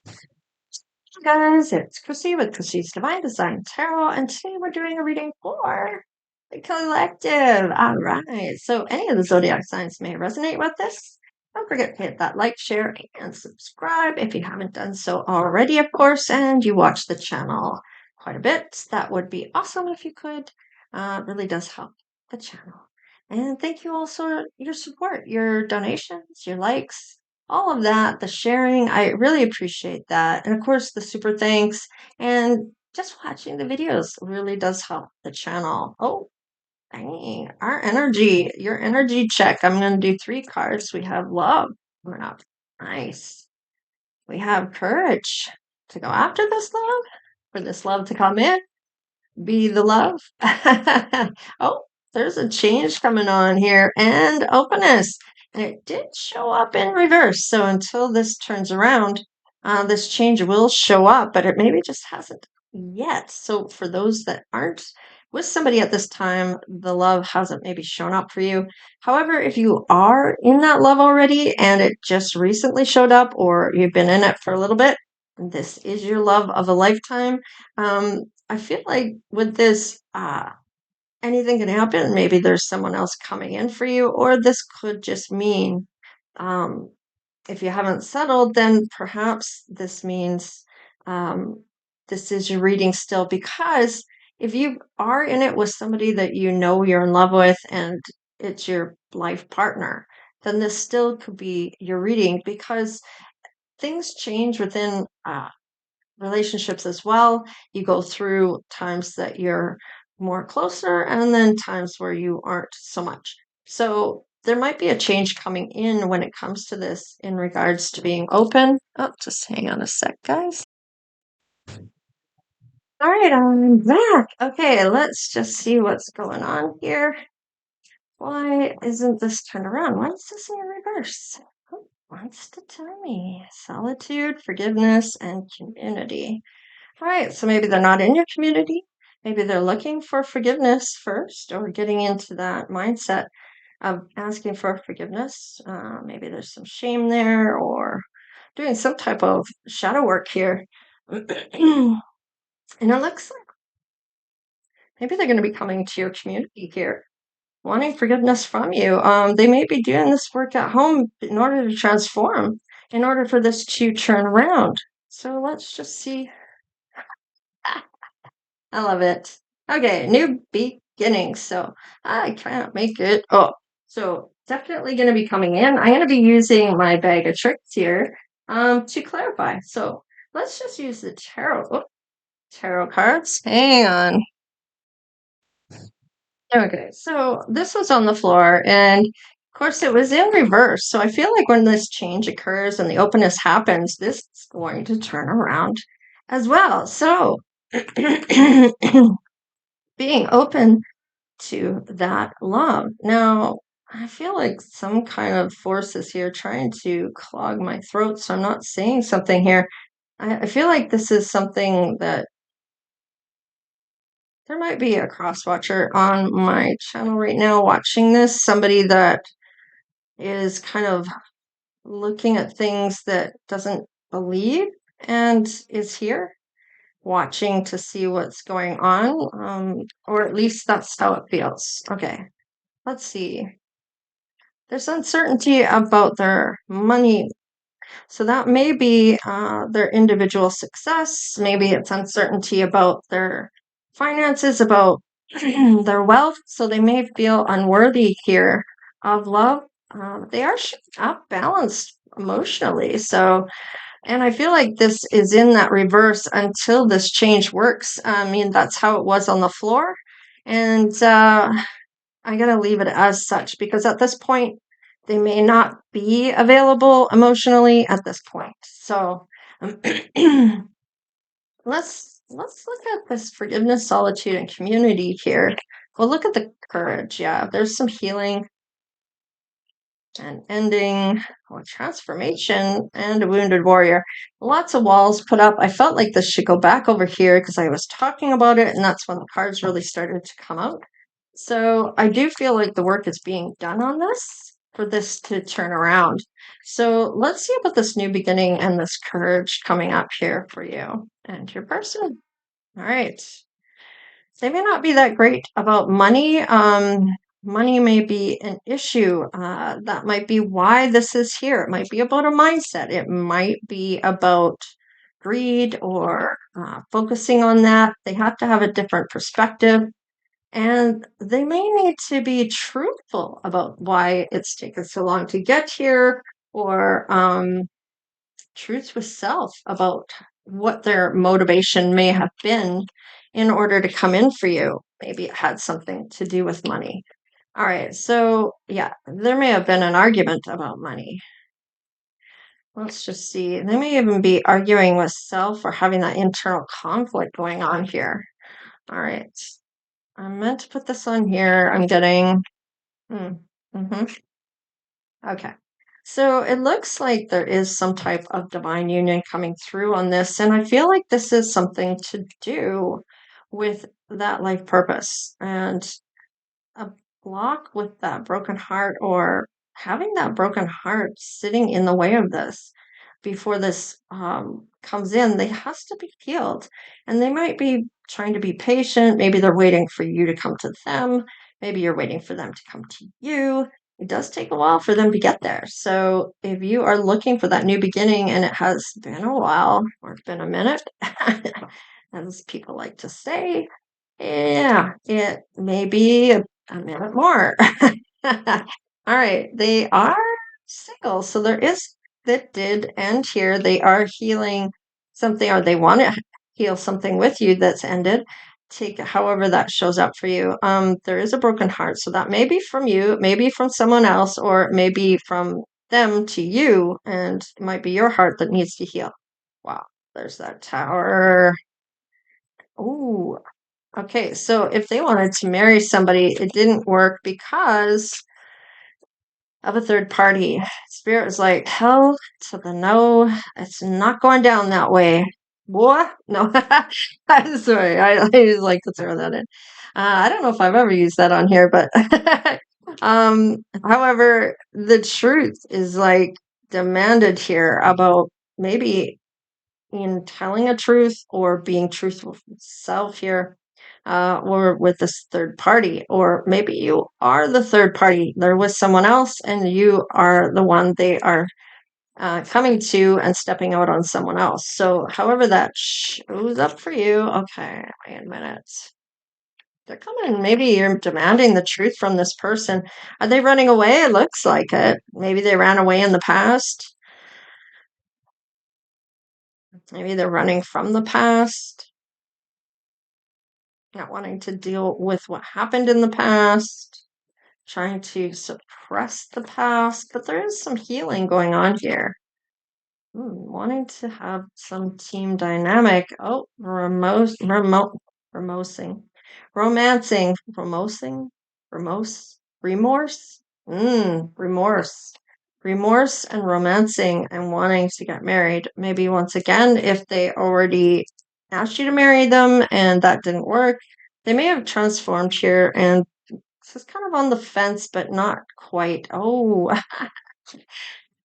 Hey guys, it's Chrissy with Chrissy's Divine Design Tarot, and today we're doing a reading for the collective. All right, so any of the zodiac signs may resonate with this. Don't forget to hit that like, share, and subscribe if you haven't done so already, of course, and you watch the channel quite a bit. That would be awesome if you could. It really does help the channel. And thank you also your support, your donations, your likes, all of that, the sharing, I really appreciate that. And of course, the super thanks and just watching the videos really does help the channel. Oh, dang, our energy, your energy check. I'm going to do 3 cards. We have love coming up. Nice. We have courage to go after this love, for this love to come in, be the love. Oh, there's a change coming on here and openness. And it did show up in reverse. So until this turns around, this change will show up, but it maybe just hasn't yet. So for those that aren't with somebody at this time, the love hasn't maybe shown up for you. However, if you are in that love already and it just recently showed up or you've been in it for a little bit, this is your love of a lifetime. I feel like with this, anything can happen. Maybe there's someone else coming in for you, or this could just mean, um, if you haven't settled, then perhaps this means this is your reading still. Because if you are in it with somebody that you know you're in love with and it's your life partner, then this still could be your reading because things change within relationships as well. You go through times that you're more closer and then times where you aren't so much. So there might be a change coming in when it comes to this in regards to being open. Oh, just hang on a sec, guys. All right, I'm back. Okay, let's just see what's going on here. Why isn't this turned around? Why is this in reverse? Who wants to tell me? Solitude, forgiveness, and community. Right, so maybe they're not in your community. Maybe they're looking for forgiveness first or getting into that mindset of asking for forgiveness. Maybe there's some shame there or doing some type of shadow work here. And it looks like maybe they're going to be coming to your community here, wanting forgiveness from you. They may be doing this work at home in order to transform, in order for this to turn around. So let's just see. I love it. Okay, new beginnings. So I can't make it. Oh, so definitely going to be coming in. I'm going to be using my bag of tricks here to clarify. So let's just use the tarot cards. Hang on. Okay, so this was on the floor, and of course it was in reverse. So I feel like when this change occurs and the openness happens, this is going to turn around as well. So being open to that love. Now, I feel like some kind of force is here trying to clog my throat, so I'm not saying something here. I feel like this is something that there might be a cross watcher on my channel right now watching this, somebody that is kind of looking at things that doesn't believe and is here watching to see what's going on, or at least that's how it feels. Okay, let's see. There's uncertainty about their money. So that may be their individual success. Maybe it's uncertainty about their finances, about their wealth. So they may feel unworthy here of love. They are up balanced emotionally. So, and I feel like this is in that reverse until this change works. I mean, that's how it was on the floor. And I gotta leave it as such because at this point, they may not be available emotionally at this point. So let's look at this forgiveness, solitude, and community here. Well, look at the courage. Yeah, there's some healing and ending, or transformation, and a wounded warrior. Lots of walls put up. I felt like this should go back over here because I was talking about it, and that's when the cards really started to come out. So I do feel like the work is being done on this. for this to turn around. So let's see about this new beginning and this courage coming up here for you and your person. All right. They may not be that great about money. Money may be an issue. That might be why this is here. It might be about a mindset. It might be about greed or focusing on that. They have to have a different perspective. And they may need to be truthful about why it's taken so long to get here, or truth with self about what their motivation may have been in order to come in for you. Maybe it had something to do with money. All right, so yeah, there may have been an argument about money. Let's just see. They may even be arguing with self or having that internal conflict going on here. All right. I meant to put this on here. I'm getting. Mm-hmm. Okay. So it looks like there is some type of divine union coming through on this. And I feel like this is something to do with that life purpose and a block with that broken heart, or having that broken heart sitting in the way of this before this comes in. They has to be healed, and they might be trying to be patient. Maybe they're waiting for you to come to them. Maybe you're waiting for them to come to you. It does take a while for them to get there. So if you are looking for that new beginning and it has been a while or it's been a minute, as people like to say, yeah, it may be a minute more. All right, they are single, so there is that did end here. They are healing something, or they want to heal something with you that's ended. Take however that shows up for you. There is a broken heart, so that may be from you, maybe from someone else, or maybe from them to you, and it might be your heart that needs to heal. Wow, there's that tower. Ooh, okay, so if they wanted to marry somebody, it didn't work because of a third party. Spirit was like, hell to the no, it's not going down that way. What? No, I'm sorry. I just like to throw that in. I don't know if I've ever used that on here, but however, the truth is like demanded here about maybe in telling a truth or being truthful with self here, or with this third party, or maybe you are the third party. There was someone else, and you are the one they are coming to and stepping out on someone else. So, however that shows up for you, okay, wait a minute. They're coming. Maybe you're demanding the truth from this person. Are they running away? It looks like it. Maybe they ran away in the past. Maybe they're running from the past, not wanting to deal with what happened in the past, trying to suppress the past, but there is some healing going on here. Wanting to have some team dynamic. Oh, remosing, romancing, remosing, remorse, remorse, remorse, and romancing, and wanting to get married. Maybe once again, if they already asked you to marry them and that didn't work, they may have transformed here, and this is kind of on the fence, but not quite. Oh,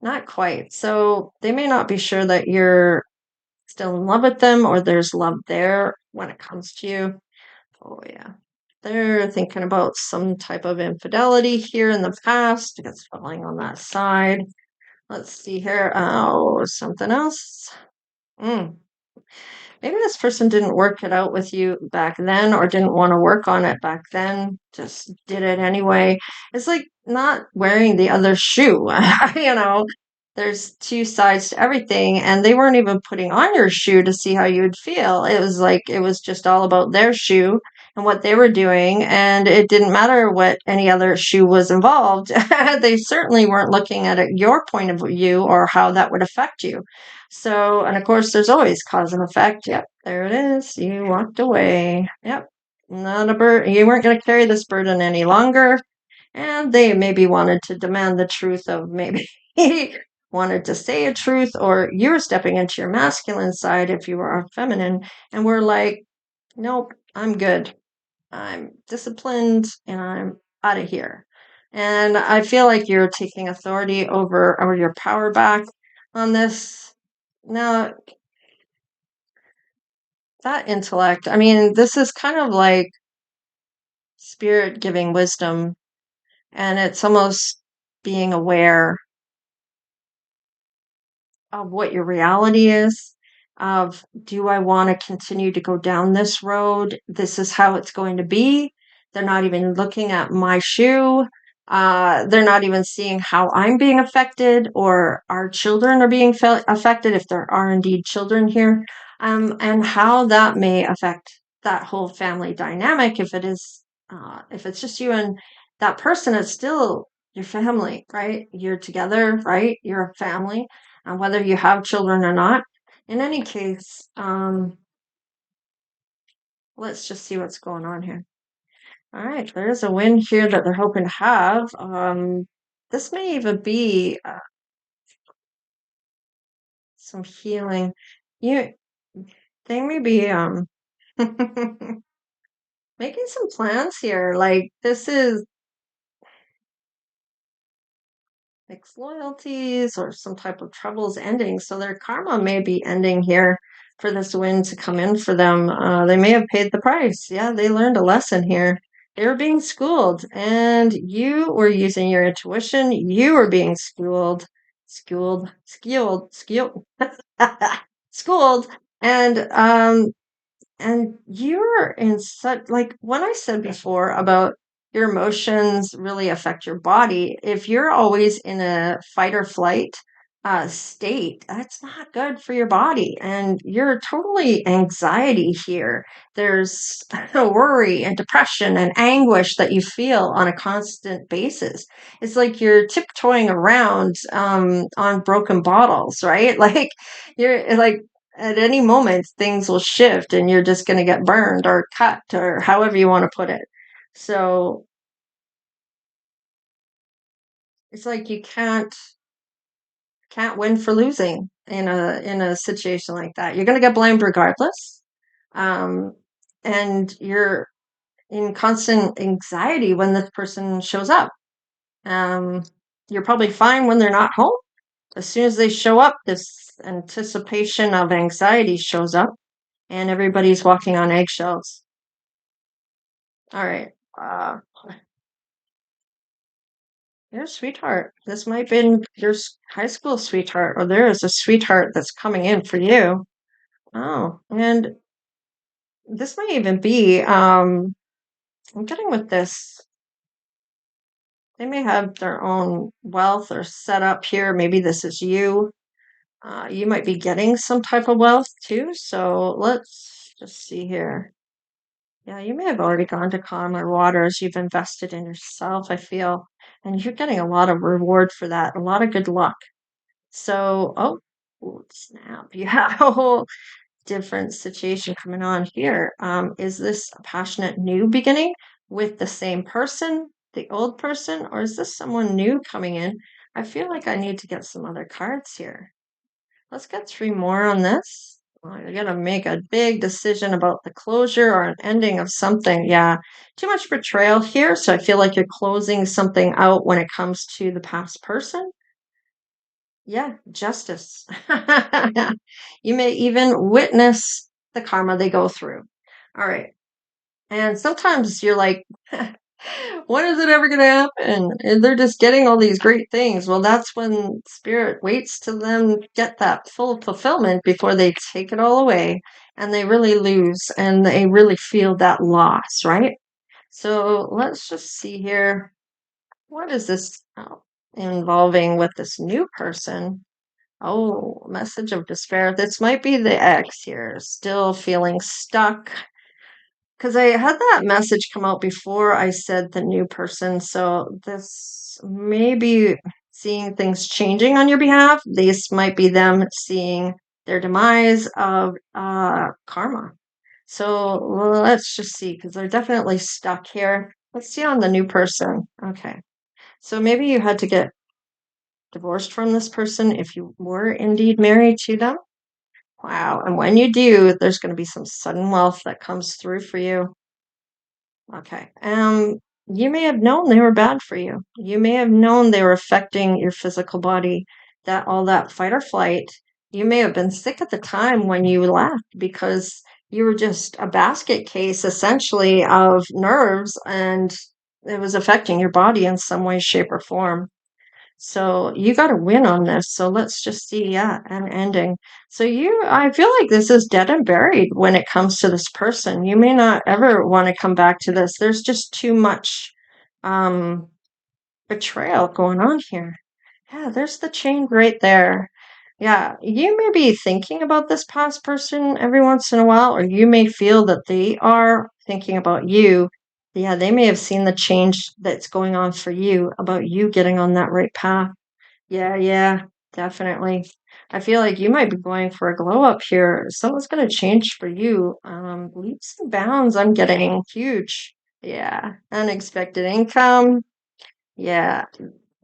not quite. So they may not be sure that you're still in love with them, or there's love there when it comes to you. Oh, yeah. They're thinking about some type of infidelity here in the past. It's falling on that side. Let's see here. Oh, something else. Mm. Maybe this person didn't work it out with you back then, or didn't want to work on it back then, just did it anyway. It's like not wearing the other shoe. You know, there's two sides to everything, and they weren't even putting on your shoe to see how you would feel. It was like it was just all about their shoe and what they were doing, and it didn't matter what any other shoe was involved. They certainly weren't looking at it your point of view or how that would affect you. So, and of course, there's always cause and effect. Yep, there it is. You walked away. Yep, not a burden. You weren't going to carry this burden any longer. And they maybe wanted to demand the truth of maybe wanted to say a truth, or you're stepping into your masculine side if you are feminine. And we're like, nope, I'm good. I'm disciplined and I'm out of here. And I feel like you're taking authority over or your power back on this. Now, that intellect, I mean, this is kind of like spirit giving wisdom, and it's almost being aware of what your reality is, of do I want to continue to go down this road? This is how it's going to be. They're not even looking at my shoe. They're not even seeing how I'm being affected or our children are being affected, if there are indeed children here, and how that may affect that whole family dynamic. If it's just you and that person, it's still your family, right? You're together, right? You're a family, whether you have children or not. In any case, let's just see what's going on here. All right, there's a win here that they're hoping to have. This may even be some healing. You, they may be making some plans here. Like this is mixed loyalties or some type of troubles ending. So their karma may be ending here for this win to come in for them. They may have paid the price. Yeah, they learned a lesson here. They were being schooled, and you were using your intuition. You were being schooled, schooled, and you're in such, like when I said before about your emotions really affect your body, if you're always in a fight or flight state, that's not good for your body. And you're totally anxiety here. There's worry and depression and anguish that you feel on a constant basis. It's like you're tiptoeing around on broken bottles, right? Like you're like at any moment things will shift and you're just going to get burned or cut or however you want to put it. So it's like you can't win for losing in a situation like that. You're going to get blamed regardless. um and you're in constant anxiety when this person shows up. um you're probably fine when they're not home. As soon as they show up, this anticipation of anxiety shows up and everybody's walking on eggshells. All right. Uh, your sweetheart. This might have been your high school sweetheart, or there is a sweetheart that's coming in for you. Oh, and this may even be, I'm getting with this, they may have their own wealth or setup here. Maybe this is you. You might be getting some type of wealth too. So let's just see here. Yeah, you may have already gone to calmer waters. You've invested in yourself, I feel, and you're getting a lot of reward for that, a lot of good luck. So, oh, ooh, snap. You have a whole different situation coming on here. Is this a passionate new beginning with the same person, the old person, or is this someone new coming in? I feel like I need to get some other cards here. Let's get three more on this. You're gonna make a big decision about the closure or an ending of something. Yeah, too much betrayal here. So I feel like you're closing something out when it comes to the past person. Yeah, justice. You may even witness the karma they go through. All right. And sometimes you're like, when is it ever going to happen? And they're just getting all these great things. Well, that's when spirit waits to them get that full fulfillment before they take it all away and they really lose and they really feel that loss, right? So let's just see here. What is this involving with this new person? Oh, message of despair. This might be the ex here, still feeling stuck. Because I had that message come out before I said the new person. So this may be seeing things changing on your behalf. This might be them seeing their demise of karma. So let's just see, because they're definitely stuck here. Let's see on the new person. Okay. So maybe you had to get divorced from this person if you were indeed married to them. Wow. And when you do, there's going to be some sudden wealth that comes through for you. Okay. You may have known they were bad for you. You may have known they were affecting your physical body, that all that fight or flight. You may have been sick at the time when you left because you were just a basket case essentially of nerves and it was affecting your body in some way, shape, or form. So you got to win on this. So let's just see, yeah, an ending. So I feel like this is dead and buried when it comes to this person. You may not ever want to come back to this. There's just too much um, betrayal going on here. Yeah, there's the chain right there. Yeah, you may be thinking about this past person every once in a while, or you may feel that they are thinking about you. Yeah, they may have seen the change that's going on for you about you getting on that right path. Yeah, yeah, definitely. I feel like you might be going for a glow up here. Something's going to change for you. Leaps and bounds, I'm getting huge. Yeah, unexpected income. Yeah,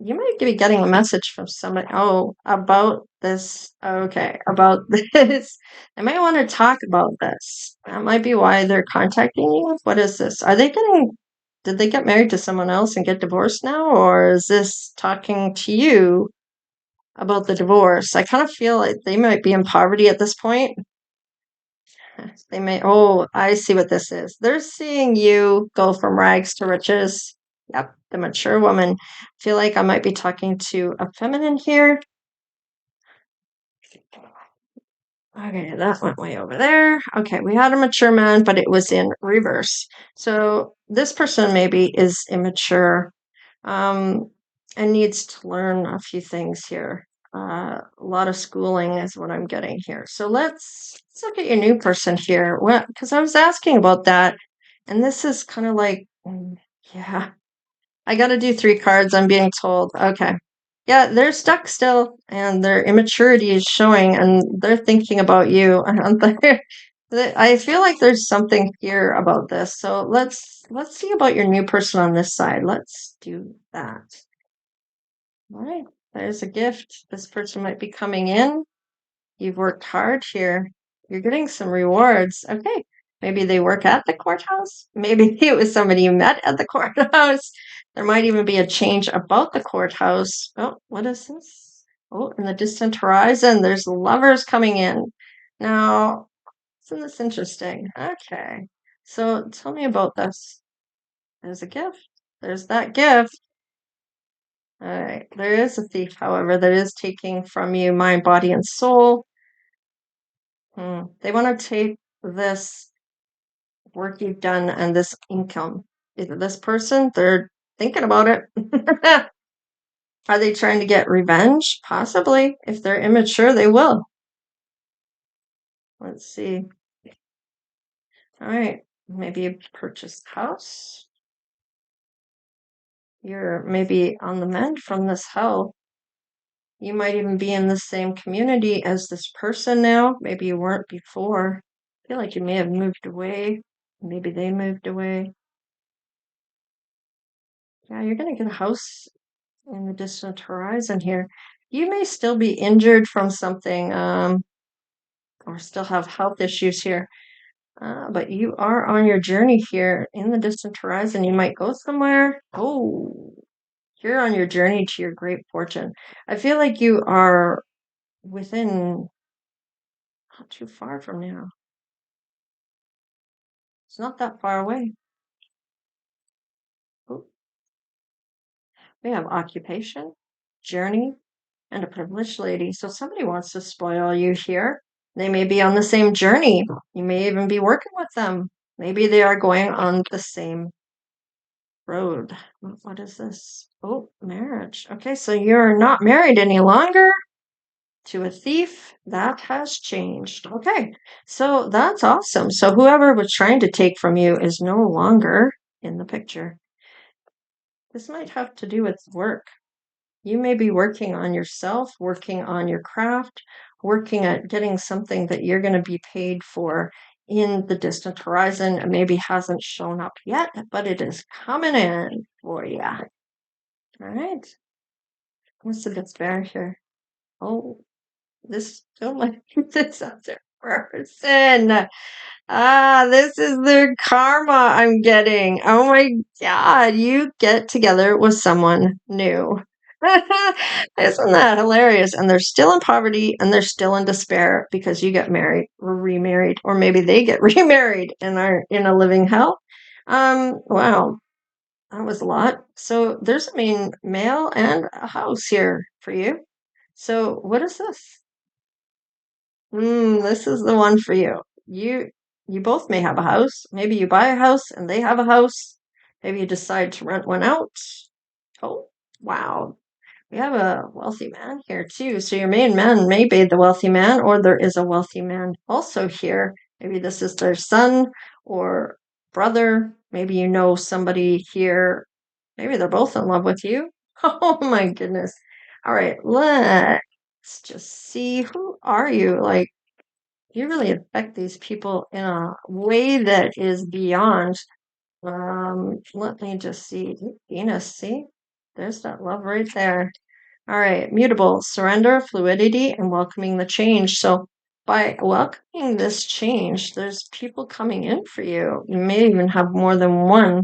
you might be getting a message from somebody. Oh, about this. Okay, about this. I might want to talk about this. That might be why they're contacting you. What is this? Did they get married to someone else and get divorced now? Or is this talking to you about the divorce? I kind of feel like they might be in poverty at this point. They may, oh, I see what this is. They're seeing you go from rags to riches. Yep, the mature woman. Feel like I might be talking to a feminine here. Okay, that went way over there. Okay, we had a mature man, but it was in reverse. So this person maybe is immature, um, and needs to learn a few things here. A lot of schooling is what I'm getting here. So let's look at your new person here. What? Because I was asking about that, and this is kind of like, yeah, I got to do 3 cards. I'm being told. Okay. Yeah, they're stuck still, and their immaturity is showing, and they're thinking about you. I feel like there's something here about this. So let's see about your new person on this side. Let's do that. All right, there's a gift. This person might be coming in. You've worked hard here. You're getting some rewards. Okay. Maybe they work at the courthouse. Maybe it was somebody you met at the courthouse. There might even be a change about the courthouse. Oh, what is this? Oh, in the distant horizon, there's lovers coming in. Now, isn't this interesting? Okay. So tell me about this. There's a gift. There's that gift. All right. There is a thief, however, that is taking from you mind, body, and soul. They want to take this work you've done and this income. Either this person, they're thinking about it. Are they trying to get revenge? Possibly. If they're immature, they will. Let's see. All right. Maybe you purchased a house. You're maybe on the mend from this hell. You might even be in the same community as this person now. Maybe you weren't before. I feel like you may have moved away. Maybe they moved away. Yeah, you're going to get a house in the distant horizon here. You may still be injured from something, or still have health issues here. But you are on your journey here in the distant horizon. You might go somewhere. Oh, you're on your journey to your great fortune. I feel like you are within not too far from now. It's not that far away. Oh, we have occupation, journey, and a privileged lady. So somebody wants to spoil you here. They may be on the same journey. You may even be working with them. Maybe they are going on the same road. What is this? Oh, marriage. Okay, so you're not married any longer to a thief. That has changed. Okay, so that's awesome. So whoever was trying to take from you is no longer in the picture. This might have to do with work. You may be working on yourself, working on your craft, working at getting something that you're going to be paid for in the distant horizon. It maybe hasn't shown up yet, but it is coming in for you. All right. What's the despair here? Oh, this still might be this other person. This is the karma I'm getting. Oh my God, you get together with someone new. Isn't that hilarious? And they're still in poverty and they're still in despair because you get married or remarried, or maybe they get remarried and are in a living hell. Wow, that was a lot. So there's a main male and a house here for you. So what is this? This is the one for you. You both may have a house. Maybe you buy a house and they have a house. Maybe you decide to rent one out. Oh, wow. We have a wealthy man here too. So your main man may be the wealthy man, or there is a wealthy man also here. Maybe this is their son or brother. Maybe you know somebody here. Maybe they're both in love with you. Oh my goodness. All right, let's just see, who are you? Like, you really affect these people in a way that is beyond. Let me just see. Venus, see? There's that love right there. All right, mutable, surrender, fluidity, and welcoming the change. So by welcoming this change, there's people coming in for you. You may even have more than one.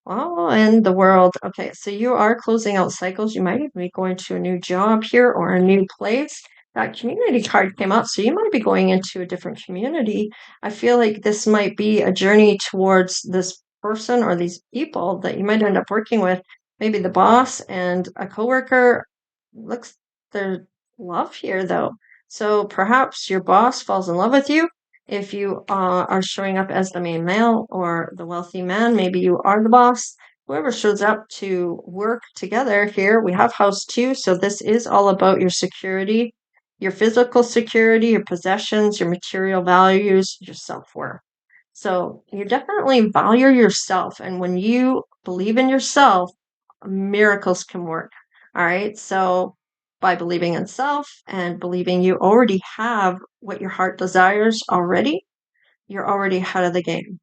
Oh, in the world. Okay, so you are closing out cycles. You might even be going to a new job here or a new place. That community card came up, so you might be going into a different community. I feel like this might be a journey towards this person or these people that you might end up working with. Maybe the boss and a coworker. Looks there's love here though. So perhaps your boss falls in love with you if you are showing up as the main male or the wealthy man. Maybe you are the boss. Whoever shows up to work together here, we have house two. So this is all about your security, your physical security, your possessions, your material values, your self-worth. So you definitely value yourself. And when you believe in yourself, miracles can work. All right. So by believing in self and believing you already have what your heart desires already, you're already ahead of the game.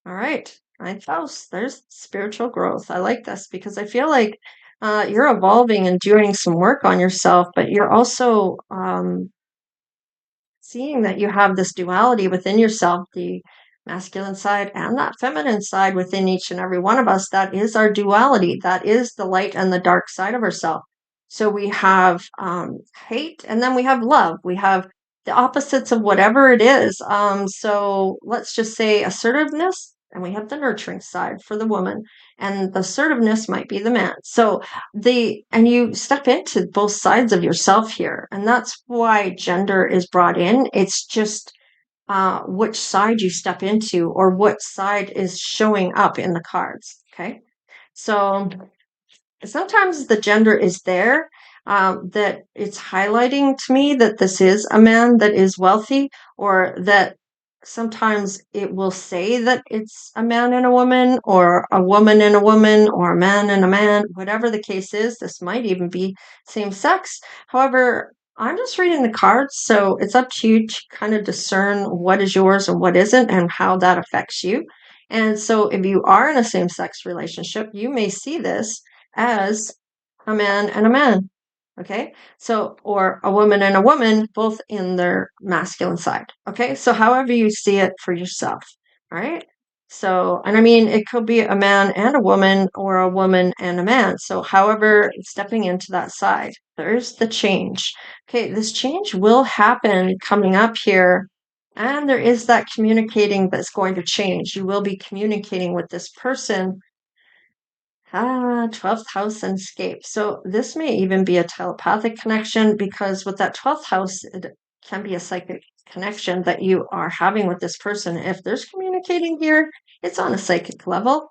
All right. Ninth house, there's spiritual growth. I like this because I feel like you're evolving and doing some work on yourself, but you're also seeing that you have this duality within yourself, the masculine side and that feminine side within each and every one of us. That is our duality. That is the light and the dark side of ourselves. So we have hate and then we have love. We have the opposites of whatever it is. So let's just say assertiveness, and we have the nurturing side for the woman, and the assertiveness might be the man. So and you step into both sides of yourself here, and that's why gender is brought in. It's just which side you step into or what side is showing up in the cards. Okay, so sometimes the gender is there, that it's highlighting to me that this is a man that is wealthy, or that sometimes it will say that it's a man and a woman, or a woman and a woman, or a man and a man. Whatever the case is, this might even be same sex. However, I'm just reading the cards, so it's up to you to kind of discern what is yours and what isn't, and how that affects you. And so if you are in a same sex relationship, you may see this as a man and a man. Okay. So, or a woman and a woman, both in their masculine side. Okay. So, however you see it for yourself. All right. So, and I mean, it could be a man and a woman, or a woman and a man. So, however, stepping into that side, there's the change. Okay. This change will happen coming up here. And there is that communicating that's going to change. You will be communicating with this person. 12th house and escape. So this may even be a telepathic connection, because with that 12th house, it can be a psychic connection that you are having with this person. If there's communicating here, it's on a psychic level.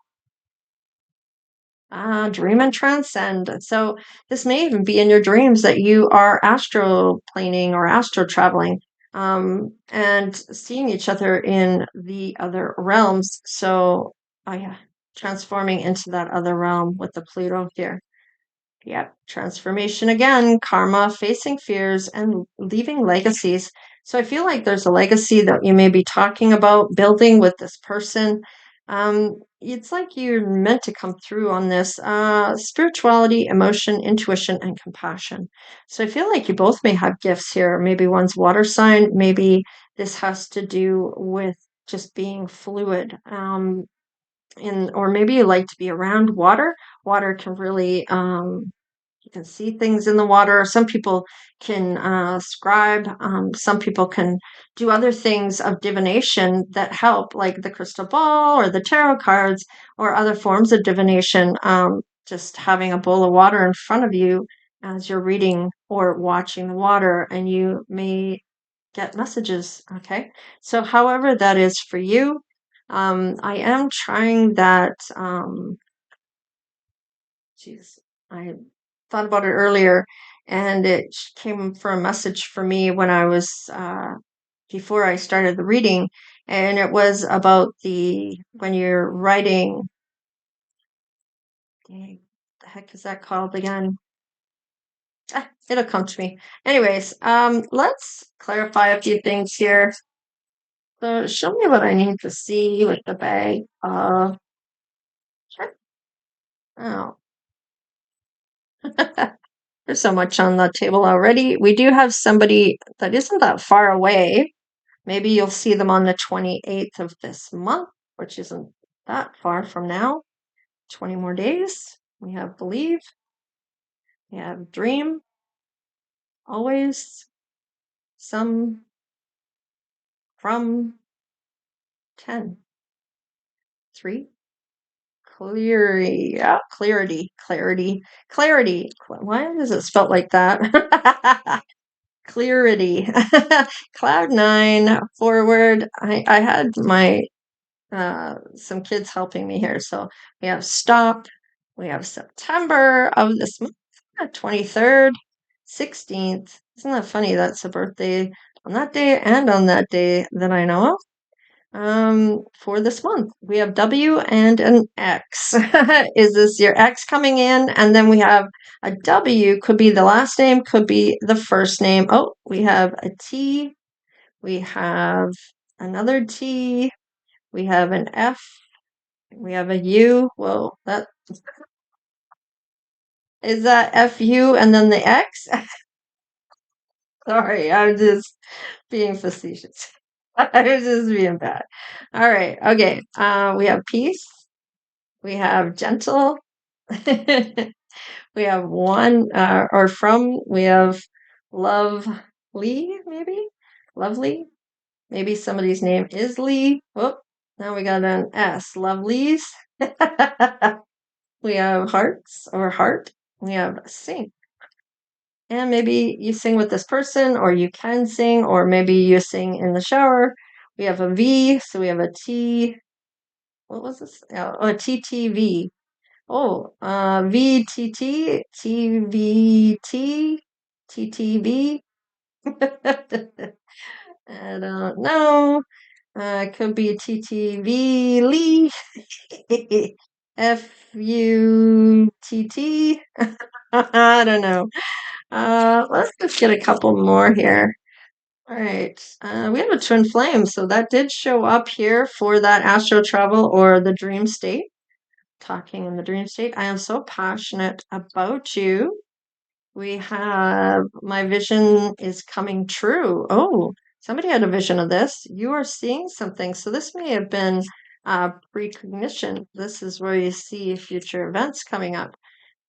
Dream and transcend. So this may even be in your dreams that you are astroplaning or astro traveling, and seeing each other in the other realms. So, yeah, transforming into that other realm with the Pluto here. Yep, transformation again, karma, facing fears, and leaving legacies. So I feel like there's a legacy that you may be talking about building with this person. It's like you're meant to come through on this spirituality, emotion, intuition, and compassion. So I feel like you both may have gifts here. Maybe one's water sign. Maybe this has to do with just being fluid. Or maybe you like to be around water. Water can really you can see things in the water. Some people can scribe. Some people can do other things of divination that help, like the crystal ball or the tarot cards or other forms of divination. Just having a bowl of water in front of you as you're reading or watching the water, and you may get messages. Okay. So, however that is for you, I am trying that. Geez, I thought about it earlier, and it came for a message for me when I was before I started the reading, and it was about the when you're writing. Dang, the heck is that called again? It'll come to me. Anyways, let's clarify a few things here. So show me what I need to see with the bag. Sure. Oh, there's so much on the table already. We do have somebody that isn't that far away. Maybe you'll see them on the 28th of this month, which isn't that far from now. 20 more days. We have believe. We have dream. Always. Some. From. 10. 3. Clarity. Yeah, clarity. Clarity. Clarity. Why is it spelled like that? Clarity. Cloud 9 forward. I had my some kids helping me here. So we have stop. We have September of this month, 23rd, 16th. Isn't that funny? That's a birthday on that day and on that day that I know of. For this month, we have W and an X. Is this your X coming in? And then we have a W, could be the last name, could be the first name. Oh, we have a T. We have another T. We have an F. We have a U. Whoa, that is that FU and then the X? Sorry, I'm just being facetious. I was just being bad. All right, okay. We have peace. We have gentle. We have one or from. We have lovely, maybe lovely. Maybe somebody's name is Lee. Oh, now we got an S. Lovelies. We have hearts or heart. We have sing. And maybe you sing with this person, or you can sing, or maybe you sing in the shower. We have a V, so we have a T. What was this? Oh, a TTV. Oh, VTT, TVT, TTV. I don't know. It could be TTV Lee. FUTT. I don't know. Let's just get a couple more here. All right. We have a twin flame, so that did show up here for that astral travel or the dream state. Talking in the dream state. I am so passionate about you. We have my vision is coming true. Oh, somebody had a vision of this. You are seeing something. So this may have been precognition. This is where you see future events coming up.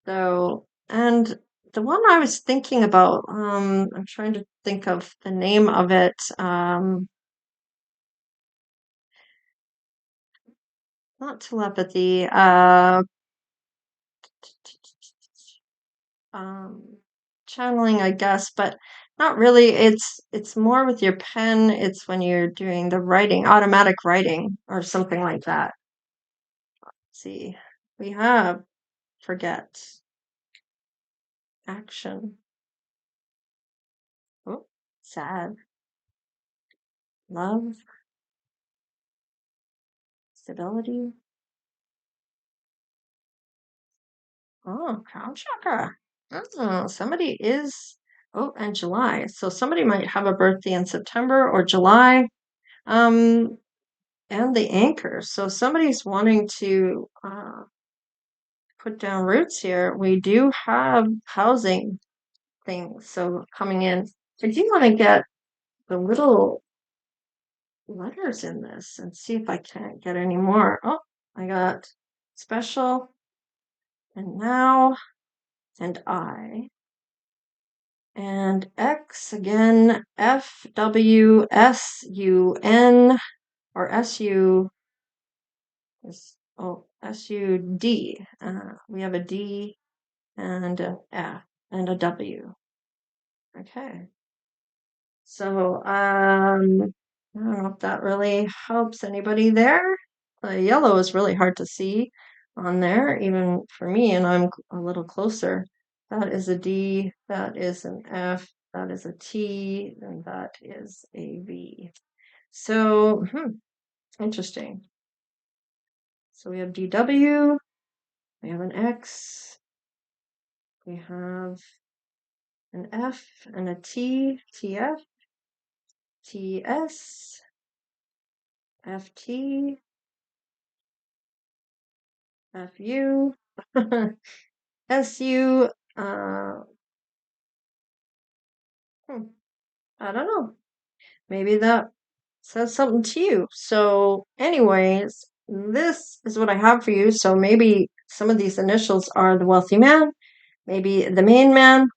So, and the one I was thinking about, I'm trying to think of the name of it. Not telepathy. Um, channeling, I guess, but not really. It's more with your pen. It's when you're doing the writing, automatic writing, or something like that. Let's see, we have forget, action, oh, sad, love, stability. Oh, crown chakra. Oh, somebody is. Oh, and July. So somebody might have a birthday in September or July. Um, and the anchor. So somebody's wanting to put down roots here. We do have housing things. So coming in, I do want to get the little letters in this and see if I can't get any more. Oh, I got special and now and I and X again, F, W, S, U, N, or S, U, S, U, D. We have a D and a F and a W. Okay. So, I don't know if that really helps anybody there. The yellow is really hard to see on there, even for me, and I'm a little closer. That is a D, that is an F, that is a T, and that is a V. So, interesting. So we have DW, we have an X, we have an F and a T, TF, TS, FT, FU, SU, I don't know. Maybe that says something to you. So, anyways, this is what I have for you. So maybe some of these initials are the wealthy man, maybe the main man,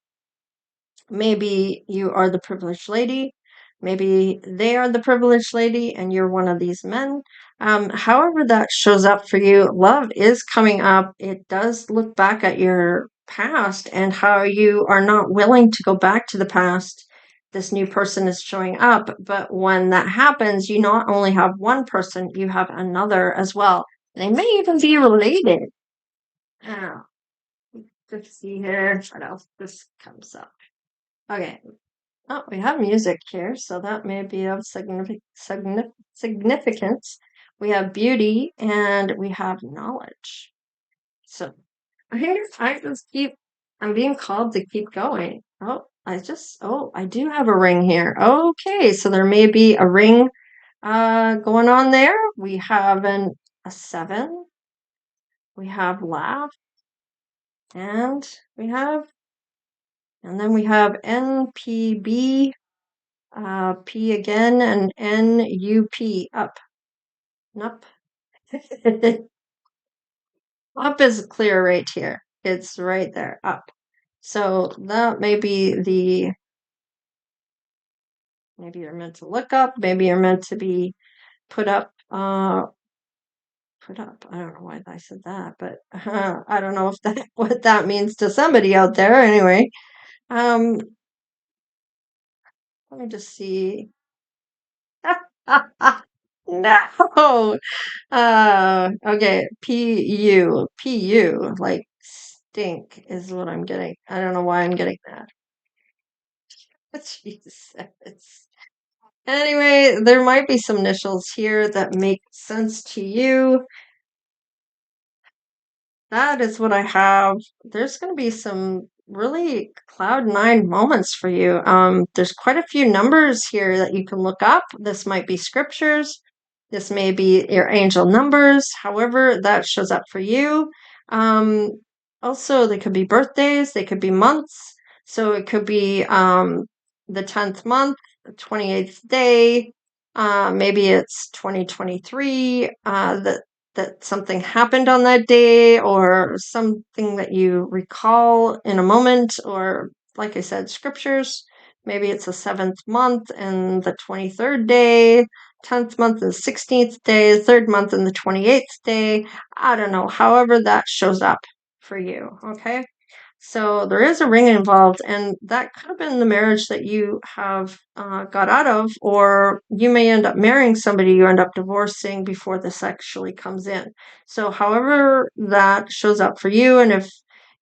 maybe you are the privileged lady. Maybe they are the privileged lady and you're one of these men. However that shows up for you, love is coming up. It does look back at your past and how you are not willing to go back to the past. This new person is showing up. But when that happens, you not only have one person, you have another as well. They may even be related. Oh, let's see here. What else this comes up? Okay. Oh, we have music here, so that may be of significance. We have beauty and we have knowledge. So I'm being called to keep going. I do have a ring here. Okay, so there may be a ring going on there. We have a 7. We have laugh and then we have NPB. P again and NUP, up. Nup. Up is clear right here. It's right there, up. So that may be maybe you're meant to look up, maybe you're meant to be put up. Put up. I don't know why I said that, but I don't know if that what that means to somebody out there. Anyway, let me just see. No. Okay. PU, like stink is what I'm getting. I don't know why I'm getting that. Jesus. Anyway, there might be some initials here that make sense to you. That is what I have. There's going to be some really cloud 9 moments for you. There's quite a few numbers here that you can look up. This might be scriptures. This may be your angel numbers. However, that shows up for you. Also, they could be birthdays. They could be months. So it could be the 10th month, the 28th day. Maybe it's 2023. That something happened on that day or something that you recall in a moment, or like I said, scriptures. Maybe it's the 7th month and the 23rd day, 10th month and the 16th day, 3rd month and the 28th day. I don't know, however that shows up for you, okay? So there is a ring involved, and that could have been the marriage that you have got out of, or you may end up marrying somebody you end up divorcing before this actually comes in. So however that shows up for you, and if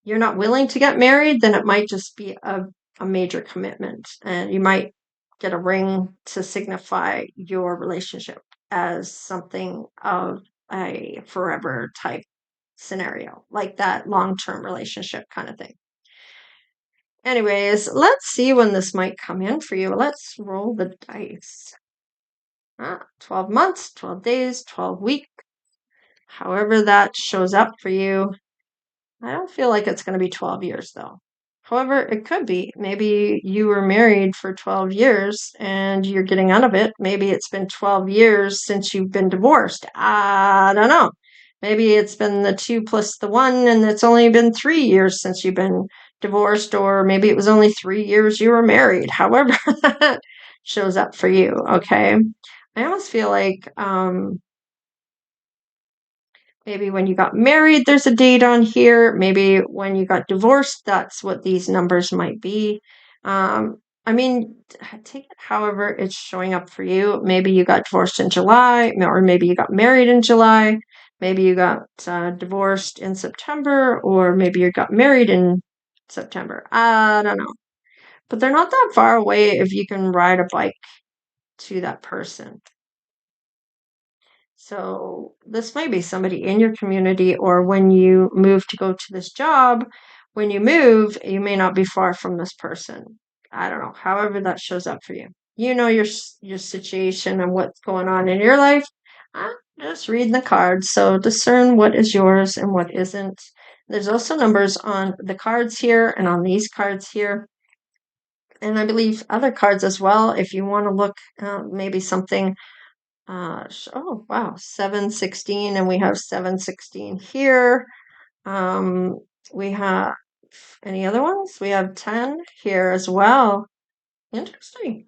you're not willing to get married, then it might just be a major commitment, and you might get a ring to signify your relationship as something of a forever type scenario, like that long-term relationship kind of thing. Anyways, let's see when this might come in for you. Let's roll the dice. 12 months, 12 days, 12 weeks. However that shows up for you. I don't feel like it's going to be 12 years though. However, it could be. Maybe you were married for 12 years and you're getting out of it. Maybe it's been 12 years since you've been divorced. I don't know. Maybe it's been the 2 plus the 1 and it's only been 3 years since you've been divorced, or maybe it was only 3 years you were married. However, that shows up for you, okay? I almost feel like maybe when you got married, there's a date on here. Maybe when you got divorced, that's what these numbers might be. I mean, take it however it's showing up for you. Maybe you got divorced in July, or maybe you got married in July. Maybe you got divorced in September, or maybe you got married in September. I don't know. But they're not that far away if you can ride a bike to that person. So this might be somebody in your community, or when you move to go to this job, when you move, you may not be far from this person. I don't know. However that shows up for you. You know your situation and what's going on in your life. I'm just reading the cards. So discern what is yours and what isn't. There's also numbers on the cards here and on these cards here. And I believe other cards as well. If you want to look maybe something oh wow, 716, and we have 716 here. We have any other ones? We have 10 here as well. Interesting.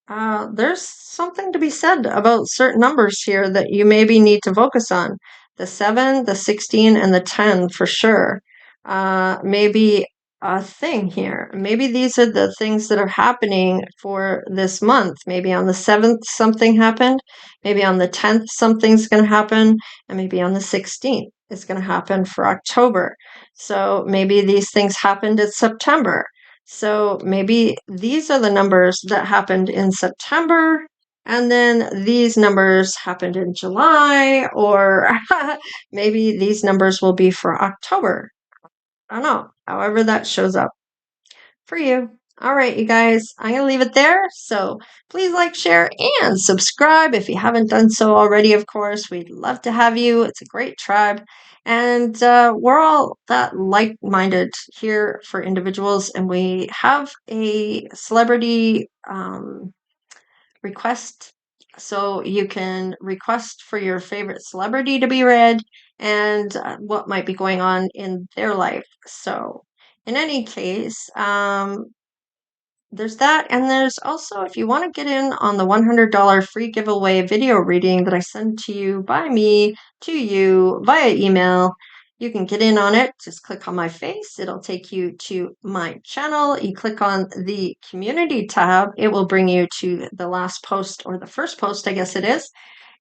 There's something to be said about certain numbers here that you maybe need to focus on. The 7, the 16, and the 10 for sure. Maybe a thing here. Maybe these are the things that are happening for this month. Maybe on the 7th, something happened. Maybe on the 10th, something's going to happen. And maybe on the 16th, it's going to happen for October. So maybe these things happened in September. So maybe these are the numbers that happened in September, and then these numbers happened in July, or maybe these numbers will be for October. I don't know. However that shows up for you. All right, you guys, I'm going to leave it there. So please like, share, and subscribe if you haven't done so already, of course. We'd love to have you. It's a great tribe. And we're all that like-minded here for individuals. And we have a celebrity request. So you can request for your favorite celebrity to be read and what might be going on in their life. So in any case, there's that, and there's also, if you want to get in on the $100 free giveaway video reading that I send to you by me to you via email, you can get in on it. Just click on my face. It'll take you to my channel. You click on the community tab. It will bring you to the last post, or the first post, I guess it is.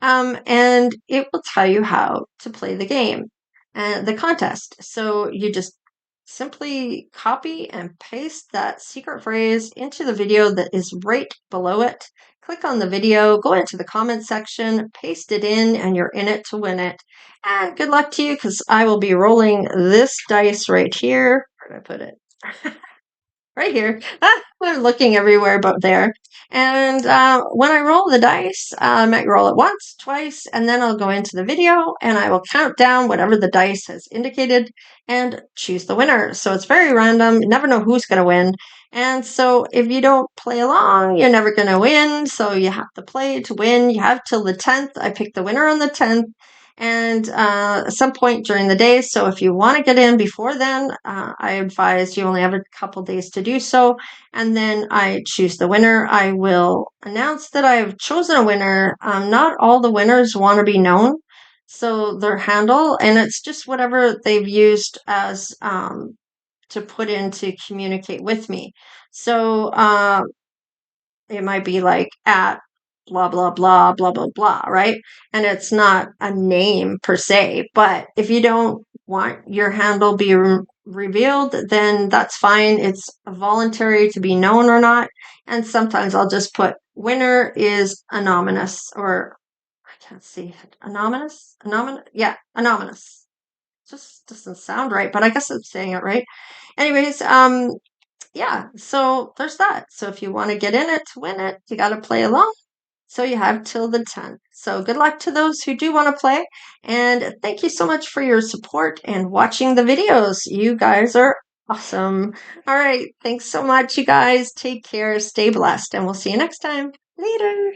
And it will tell you how to play the game and the contest. So you just simply copy and paste that secret phrase into the video that is right below it. Click on the video, go into the comment section, paste it in, and you're in it to win it. And good luck to you, because I will be rolling this dice right here. Where did I put it? Right here. I'm looking everywhere but there. And when I roll the dice, I might roll it once, twice, and then I'll go into the video and I will count down whatever the dice has indicated and choose the winner. So it's very random. You never know who's going to win. And so if you don't play along, you're never going to win. So you have to play to win. You have till the 10th. I pick the winner on the 10th. And at some point during the day. So if you want to get in before then, I advise you only have a couple days to do so. And then I choose the winner. I will announce that I have chosen a winner. Not all the winners want to be known. So their handle, and it's just whatever they've used as to put in to communicate with me. So it might be like at blah, blah, blah, blah, blah, blah, right? And it's not a name per se, but if you don't want your handle be revealed, then that's fine. It's voluntary to be known or not. And sometimes I'll just put winner is anonymous, or I can't see it. Anonymous? Yeah, anonymous. Just doesn't sound right, but I guess I'm saying it right. Anyways, yeah, so there's that. So if you want to get in it to win it, you got to play along. So you have till the 10th. So good luck to those who do want to play. And thank you so much for your support and watching the videos. You guys are Awesome. All right. Thanks so much, you guys. Take care. Stay blessed, and we'll see you next time. Later.